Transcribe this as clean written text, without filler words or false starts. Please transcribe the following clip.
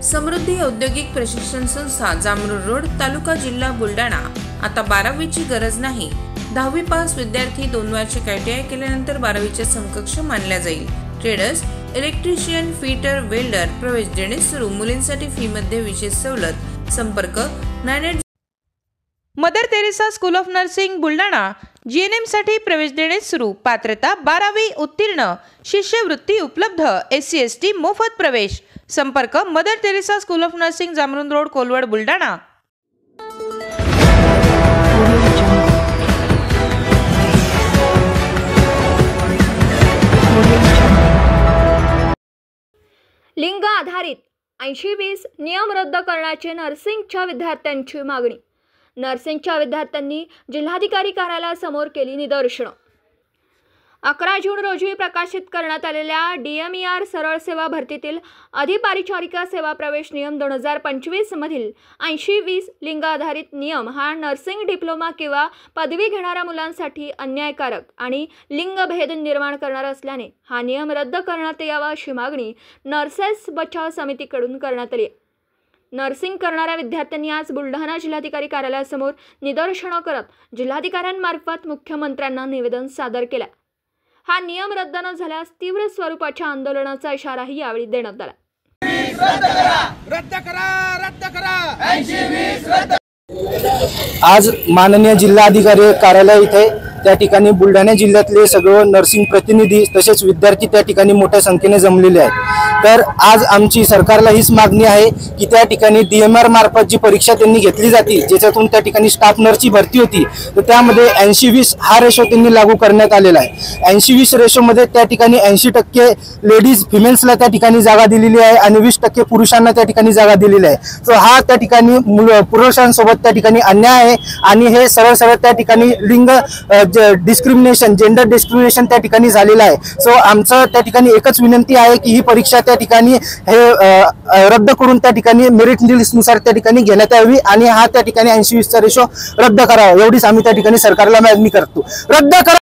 समृद्धी औद्योगिक प्रशिक्षण संस्था जामरुड रोड तालुका जिल्हा बुलढाणा। आता 12वीची गरज नाही। 10वी पास विद्यार्थी 2 वार्षिक ITI केल्यानंतर 12वीच्या समकक्ष मानल्या जाईल। ट्रेडर्स, इलेक्ट्रिशियन, फिटर, वेल्डर प्रवेश देणे सुरू। मुलींसाठी फी मध्ये विशेष सवलत। संपर्क 98 Mother Teresa school of Nursing Buldhana. GNM साठी प्रवेश देणे सुरू। पात्रता 12वी उत्तीर्ण। शिष्यवृत्ती उपलब्ध। SC ST मोफत प्रवेश। संपर्क mother Teresa school of nursing Jamrud road Kolwad Buldhana. लिंग आधारित 80-20 नियम रद्द करण्याची नर्सिंगच्या विद्यार्थ्यांची मागणी। नर्सिंगच्या विद्यार्थ्यांनी जिल्हाधिकारी कार्यालयासमोर केली निदर्शनं। 11 जून रोजी प्रकाशित करण्यात आलेल्या DMER सरळ सेवा भरतीतील अधिपरिचारिका सेवा प्रवेश नियम 2025 मधील 80-20 लिंग आधारित नियम हा नर्सिंग डिप्लोमा किंवा पदवी घेणाऱ्या मुलांसाठी अन्यायकारक आणि लिंगभेद निर्माण करणार असल्याने हा नियम रद्द करण्यात यावा अशी मागणी नर्सेस बचाव समितीकडून करण्यात आली आहे। नर्सिंग करणाऱ्या विद्यार्थ्यांनी आज बुलढाणा जिल्हाधिकारी कार्यालयासमोर निदर्शनं करत जिल्हाधिकाऱ्यांमार्फत मुख्यमंत्र्यांना निवेदन सादर केलं। हा नियम रद्द न झाल्यास तीव्र स्वरूपाच्या आंदोलनाचा इशाराही यावेळी देण्यात आला। आज माननीय जिल्हाधिकारी कार्यालय इथे त्या ठिकाणी बुलढाणा जिल्ह्यातले सगळे नर्सिंग प्रतिनिधी तसेच विद्यार्थी त्या ठिकाणी मोठ्या संख्येने जमलेले आहेत। तर आज आमची सरकारला हीच मागणी आहे की त्या ठिकाणी DMR मार्फत जी परीक्षा त्यांनी घेतली जाते, ज्याच्यातून त्या ठिकाणी स्टाफ नर्सची भरती होती, तर त्यामध्ये 80-20 हा रेशो त्यांनी लागू करण्यात आलेला आहे। 80-20 रेशोमध्ये त्या ठिकाणी 80% लेडीज फिमेल्सला त्या ठिकाणी जागा दिलेली आहे आणि 20% पुरुषांना त्या ठिकाणी जागा दिलेली आहे। सो हा त्या ठिकाणी पुरुषांसोबत त्या ठिकाणी अन्याय आहे आणि हे सरळ सरळ त्या ठिकाणी लिंग डिस्क्रिमिनेशन, जेंडर डिस्क्रिमिनेशन त्या ठिकाणी झालेलं आहे। सो आमचं त्या ठिकाणी एकच विनंती आहे की ही परीक्षा त्या ठिकाणी हे रद्द करून त्या ठिकाणी मेरिट लिस्टनुसार त्या ठिकाणी घेण्यात यावी आणि हा त्या ठिकाणी 80-20 चा रेशो रद्द करावा, एवढीच आम्ही त्या ठिकाणी सरकारला मागणी करतो। रद्द करा।